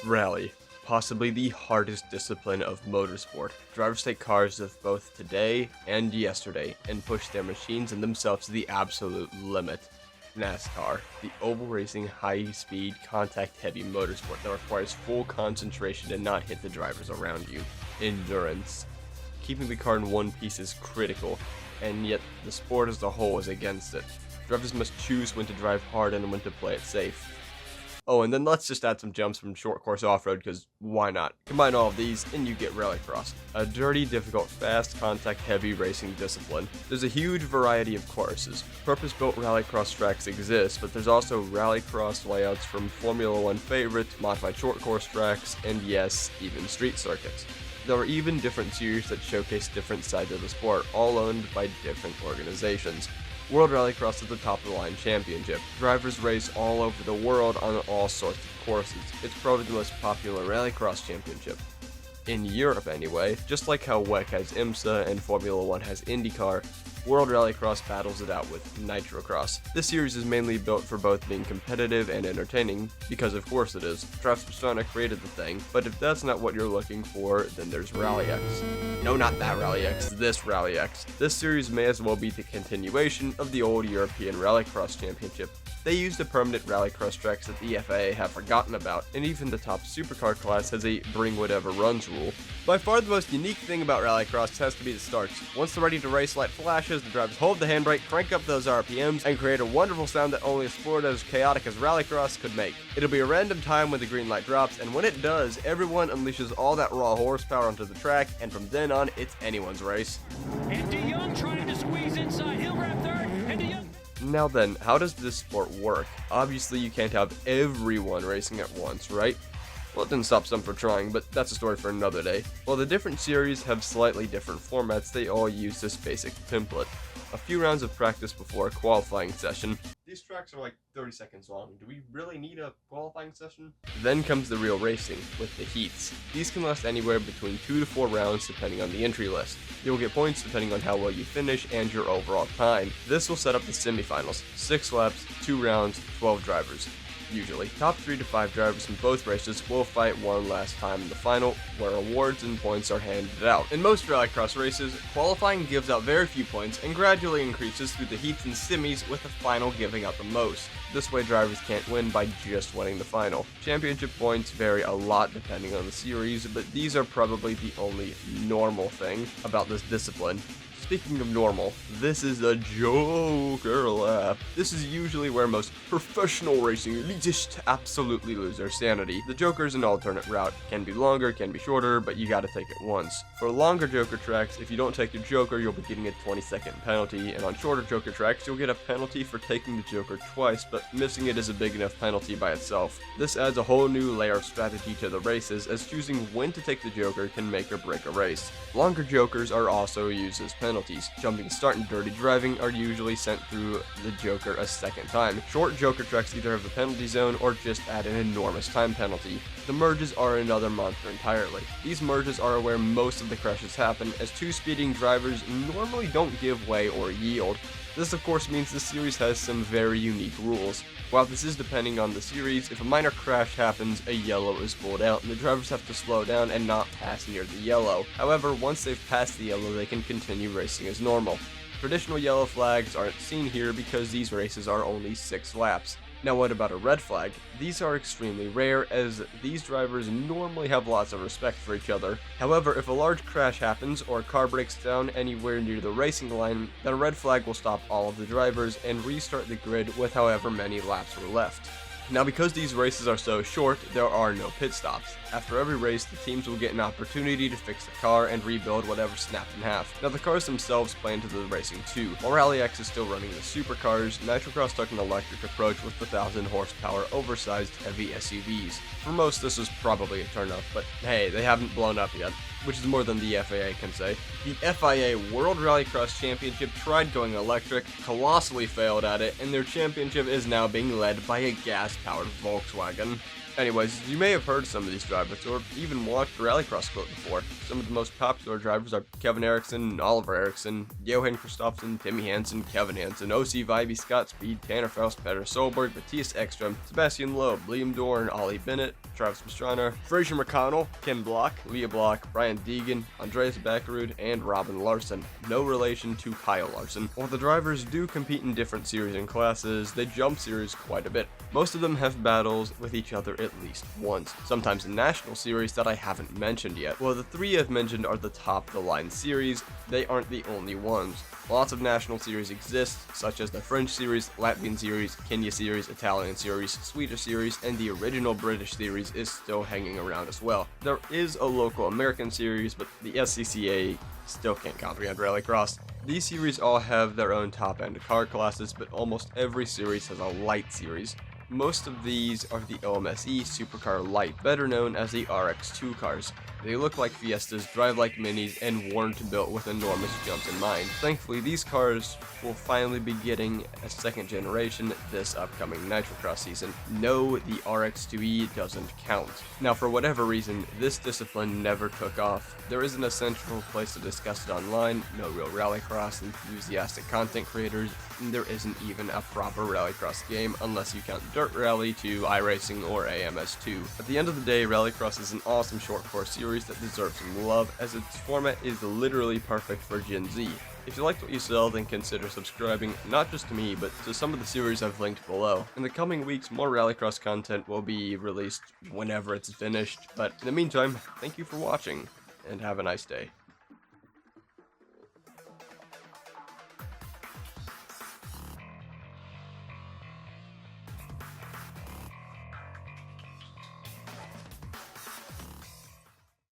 Rally, possibly the hardest discipline of motorsport. Drivers take cars of both today and yesterday and push their machines and themselves to the absolute limit. NASCAR, the oval racing, high-speed, contact-heavy motorsport that requires full concentration to not hit the drivers around you. Endurance. Keeping the car in one piece is critical, and yet the sport as a whole is against it. Drivers must choose when to drive hard and when to play it safe. Oh, and then let's just add some jumps from short course off-road, because why not? Combine all of these, and you get Rallycross. A dirty, difficult, fast, contact-heavy racing discipline. There's a huge variety of courses. Purpose-built Rallycross tracks exist, but there's also Rallycross layouts from Formula 1 favorites, modified short course tracks, and yes, even street circuits. There are even different series that showcase different sides of the sport, all owned by different organizations. World Rallycross is the top-of-the-line championship. Drivers race all over the world on all sorts of courses. It's probably the most popular Rallycross championship. In Europe anyway, just like how WEC has IMSA and Formula 1 has IndyCar, World Rallycross battles it out with Nitrocross. This series is mainly built for both being competitive and entertaining, because of course it is. Pastrana created the thing, but if that's not what you're looking for, then there's Rally X. No, not that Rally X, this Rally X. This series may as well be the continuation of the old European Rallycross Championship. They use the permanent Rallycross tracks that the FIA have forgotten about, and even the top supercar class has a bring whatever runs rule. By far the most unique thing about Rallycross has to be the starts. Once the ready to race light flashes, the drivers hold the handbrake, crank up those RPMs, and create a wonderful sound that only a sport as chaotic as Rallycross could make. It'll be a random time when the green light drops, and when it does, everyone unleashes all that raw horsepower onto the track, and from then on, it's anyone's race. And DeYoung trying to squeeze inside, he'll grab third, and DeYoung... Now then, how does this sport work? Obviously you can't have everyone racing at once, right? Well, it didn't stop some from trying, but that's a story for another day. While the different series have slightly different formats, they all use this basic template. A few rounds of practice before a qualifying session. These tracks are like 30 seconds long. Do we really need a qualifying session? Then comes the real racing, with the heats. These can last anywhere between 2 to 4 rounds depending on the entry list. You'll get points depending on how well you finish and your overall time. This will set up the semifinals. 6 laps, 2 rounds, 12 drivers. Usually, top 3 to 5 drivers in both races will fight one last time in the final, where awards and points are handed out. In most Rallycross races, qualifying gives out very few points and gradually increases through the heats and semis, with the final giving out the most. This way drivers can't win by just winning the final. Championship points vary a lot depending on the series, but these are probably the only normal thing about this discipline. Speaking of normal, this is a Joker lap. This is usually where most professional racing elitists absolutely lose their sanity. The Joker is an alternate route. Can be longer, can be shorter, but you gotta take it once. For longer Joker tracks, if you don't take the Joker, you'll be getting a 20-second penalty, and on shorter Joker tracks, you'll get a penalty for taking the Joker twice, but missing it is a big enough penalty by itself. This adds a whole new layer of strategy to the races, as choosing when to take the Joker can make or break a race. Longer Jokers are also used as penalties. Jumping start and dirty driving are usually sent through the Joker a second time. Short Joker tracks either have the penalty zone or just add an enormous time penalty. The merges are another monster entirely. These merges are where most of the crashes happen, as 2 speeding drivers normally don't give way or yield. This of course means the series has some very unique rules. While this is depending on the series, if a minor crash happens, a yellow is pulled out, and the drivers have to slow down and not pass near the yellow. However, once they've passed the yellow, they can continue racing as normal. Traditional yellow flags aren't seen here because these races are only 6 laps. Now what about a red flag? These are extremely rare, as these drivers normally have lots of respect for each other. However, if a large crash happens or a car breaks down anywhere near the racing line, then a red flag will stop all of the drivers and restart the grid with however many laps were left. Now because these races are so short, there are no pit stops. After every race, the teams will get an opportunity to fix the car and rebuild whatever snapped in half. Now the cars themselves play into the racing too. While Rally X is still running the Supercars, Nitrocross took an electric approach with the 1,000 horsepower oversized heavy SUVs. For most this was probably a turnoff, but hey, they haven't blown up yet. which is more than the FIA can say. The FIA World Rallycross Championship tried going electric, colossally failed at it, and their championship is now being led by a gas-powered Volkswagen. Anyways, you may have heard some of these drivers, or even watched Rallycross clip before. Some of the most popular drivers are Kevin Eriksson, Oliver Eriksson, Johan Kristoffersson, Timmy Hansen, Kevin Hansen, OC Vibey, Scott Speed, Tanner Faust, Petter Solberg, Matthias Ekström, Sebastian Loeb, Liam Dorn, Ollie Bennett, Travis Pastrana, Fraser McConnell, Ken Block, Leah Block, Brian Deegan, Andreas Backerud, and Robin Larson. No relation to Kyle Larson. While the drivers do compete in different series and classes, they jump series quite a bit. Most of them have battles with each other at least once, sometimes in national series that I haven't mentioned yet. While the three I've mentioned are the top of the line series, they aren't the only ones. Lots of national series exist, such as the French series, Latvian series, Kenya series, Italian series, Swedish series, and the original British series is still hanging around as well. There is a local American series, but the SCCA still can't comprehend Rallycross. These series all have their own top-end car classes, but almost every series has a light series. Most of these are the OMSE Supercar Light, better known as the RX2 cars. They look like Fiestas, drive like Minis, and weren't built with enormous jumps in mind. Thankfully, these cars will finally be getting a second generation this upcoming Nitrocross season. No, the RX2E doesn't count. Now, for whatever reason, this discipline never took off. There isn't a central place to discuss it online, no real Rallycross enthusiastic content creators, and there isn't even a proper Rallycross game unless you count Dirt Rally to iRacing or AMS2. At the end of the day, Rallycross is an awesome short course series that deserves some love, as its format is literally perfect for Gen Z. If you liked what you saw, then consider subscribing, not just to me, but to some of the series I've linked below. In the coming weeks, more Rallycross content will be released whenever it's finished, but in the meantime, thank you for watching, and have a nice day.